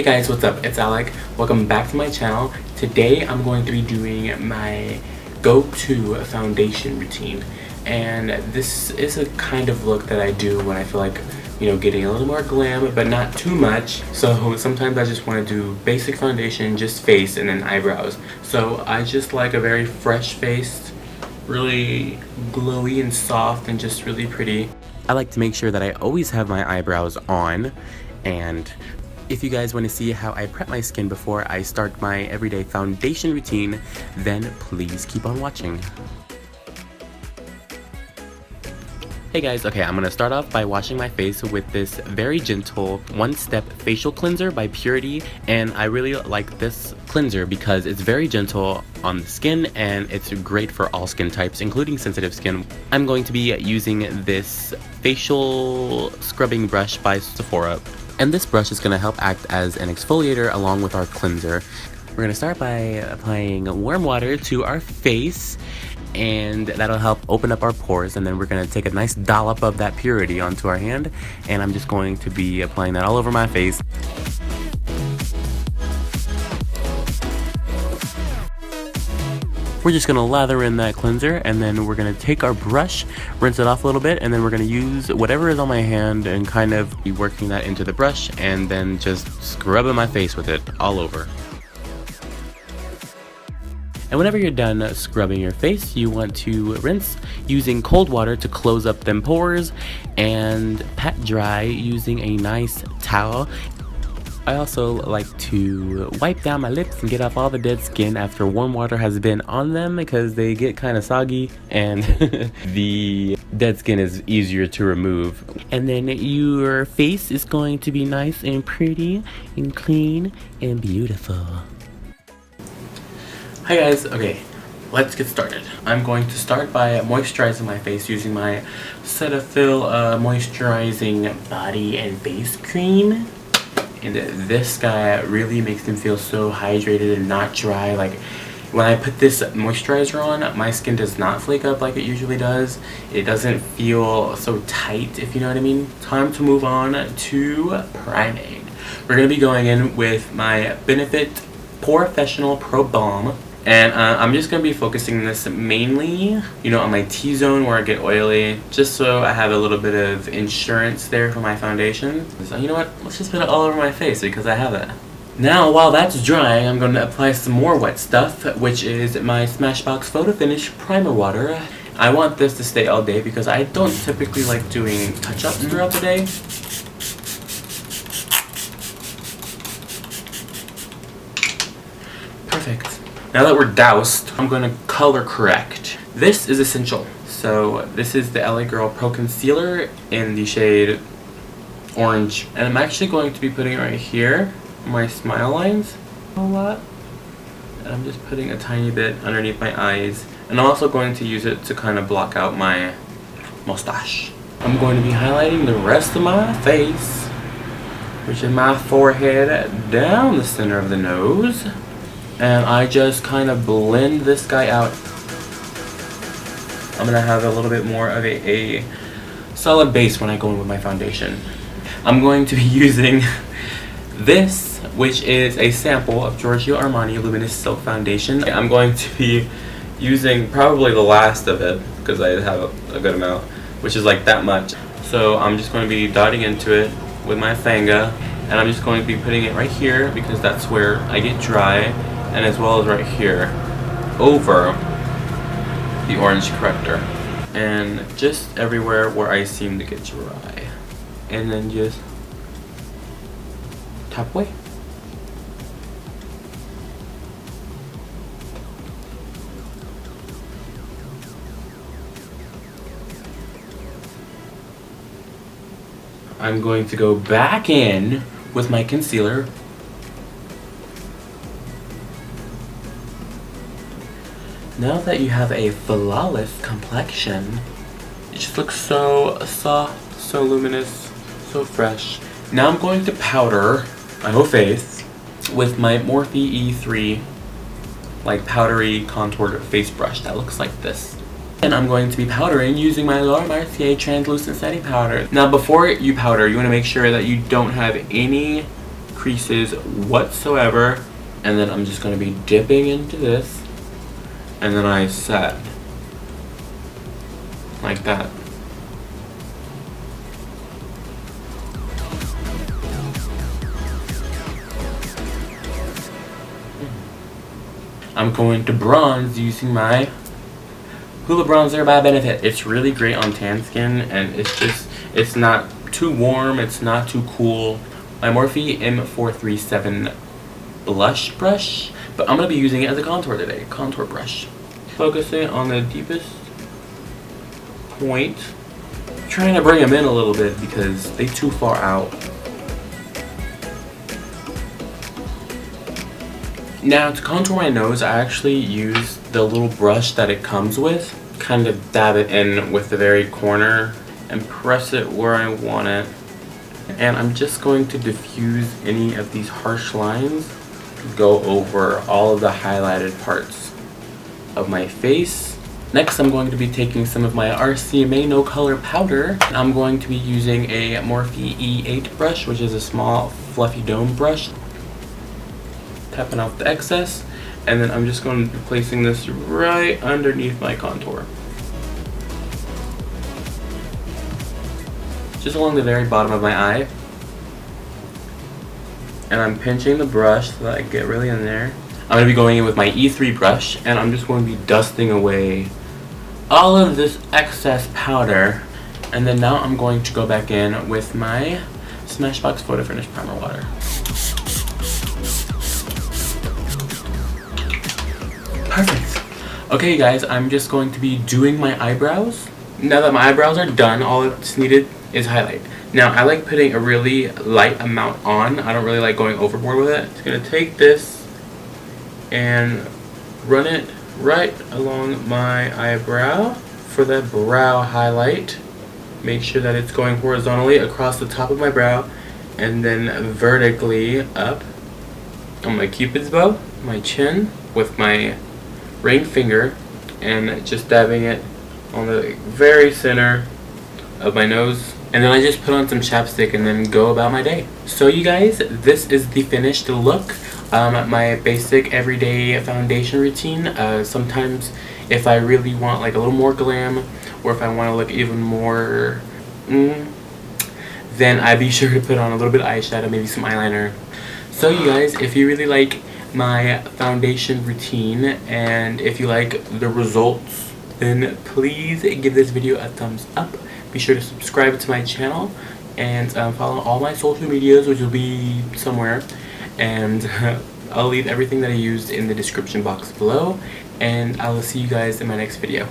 Hey guys, what's up? It's Alec. Welcome back to my channel. Today I'm going to be doing my go-to foundation routine. And this is a kind of look that I do when I feel like, getting a little more glam, but not too much. So sometimes I just want to do basic foundation, just face, and then eyebrows. So I just like a very fresh-faced, really glowy and soft, and just really pretty. I like to make sure that I always have my eyebrows on, and if you guys want to see how I prep my skin before I start my everyday foundation routine, then please keep on watching. Hey guys, okay, I'm gonna start off by washing my face with this very gentle one-step facial cleanser by Purity, and I really like this cleanser because it's very gentle on the skin and it's great for all skin types, including sensitive skin. I'm going to be using this facial scrubbing brush by Sephora, and this brush is gonna help act as an exfoliator along with our cleanser. We're gonna start by applying warm water to our face, and that'll help open up our pores, and then we're going to take a nice dollop of that Purity onto our hand, and I'm just going to be applying that all over my face. We're just going to lather in that cleanser, and then we're going to take our brush, rinse it off a little bit, and then we're going to use whatever is on my hand and kind of be working that into the brush, and then just scrubbing my face with it all over. And whenever you're done scrubbing your face, you want to rinse using cold water to close up them pores and pat dry using a nice towel. I also like to wipe down my lips and get off all the dead skin after warm water has been on them, because they get kind of soggy and the dead skin is easier to remove. And then your face is going to be nice and pretty and clean and beautiful. Hi guys, okay, let's get started. I'm going to start by moisturizing my face using my Cetaphil moisturizing body and face cream. And this guy really makes them feel so hydrated and not dry. Like, when I put this moisturizer on, my skin does not flake up like it usually does. It doesn't feel so tight, if you know what I mean. Time to move on to priming. We're going to be going in with my Benefit POREfessional Pro Balm. And I'm just going to be focusing this mainly, on my T-zone where I get oily, just so I have a little bit of insurance there for my foundation. So you know what, let's just put it all over my face because I have it. Now, while that's drying, I'm going to apply some more wet stuff, which is my Smashbox Photo Finish Primer Water. I want this to stay all day because I don't typically like doing touch-ups throughout the day. Perfect. Now that we're doused, I'm going to color correct. This is essential. So this is the LA Girl Pro Concealer in the shade Orange. And I'm actually going to be putting it right here, my smile lines, a lot. And I'm just putting a tiny bit underneath my eyes. And I'm also going to use it to kind of block out my mustache. I'm going to be highlighting the rest of my face, which is my forehead down the center of the nose. And I just kind of blend this guy out. I'm gonna have a little bit more of a solid base when I go in with my foundation. I'm going to be using this, which is a sample of Giorgio Armani Luminous Silk Foundation. I'm going to be using probably the last of it because I have a good amount, which is like that much. So I'm just going to be dotting into it with my Fanga, and I'm just going to be putting it right here because that's where I get dry, and as well as right here over the orange corrector, and just everywhere where I seem to get dry, and then just tap away. I'm going to go back in with my concealer. Now that you have a flawless complexion, it just looks so soft, so luminous, so fresh. Now I'm going to powder my whole face with my Morphe E3 like powdery contoured face brush that looks like this. And I'm going to be powdering using my Laura Mercier translucent setting powder. Now before you powder, you want to make sure that you don't have any creases whatsoever. And then I'm just going to be dipping into this. And then I set. Like that. I'm going to bronze using my Hoola Bronzer by Benefit. It's really great on tan skin, and it's not too warm, it's not too cool. My Morphe M437 blush brush, but I'm going to be using it as a contour today, contour brush. Focusing on the deepest point. Trying to bring them in a little bit because they're too far out. Now to contour my nose, I actually use the little brush that it comes with. Kind of dab it in with the very corner and press it where I want it. And I'm just going to diffuse any of these harsh lines. Go over all of the highlighted parts of my face. Next, I'm going to be taking some of my RCMA No Color Powder. I'm going to be using a Morphe E8 brush, which is a small fluffy dome brush. Tapping off the excess, and then I'm just going to be placing this right underneath my contour. Just along the very bottom of my eye. And I'm pinching the brush so that I get really in there. I'm going to be going in with my E3 brush, and I'm just going to be dusting away all of this excess powder. And then now I'm going to go back in with my Smashbox Photo Finish Primer Water. Perfect. Okay guys, I'm just going to be doing my eyebrows. Now that my eyebrows are done, all that's needed is highlight. Now I like putting a really light amount on. I don't really like going overboard with it. Just gonna take this and run it right along my eyebrow for that brow highlight. Make sure that it's going horizontally across the top of my brow and then vertically up on my cupid's bow, my chin, with my ring finger, and just dabbing it on the very center of my nose. And then I just put on some chapstick and then go about my day. So you guys, this is the finished look. My basic everyday foundation routine. Sometimes if I really want like a little more glam, or if I want to look even more then I'd be sure to put on a little bit of eyeshadow, maybe some eyeliner. So you guys, if you really like my foundation routine and if you like the results, then please give this video a thumbs up. Be sure to subscribe to my channel and follow all my social medias, which will be somewhere, and I'll leave everything that I used in the description box below, and I will see you guys in my next video.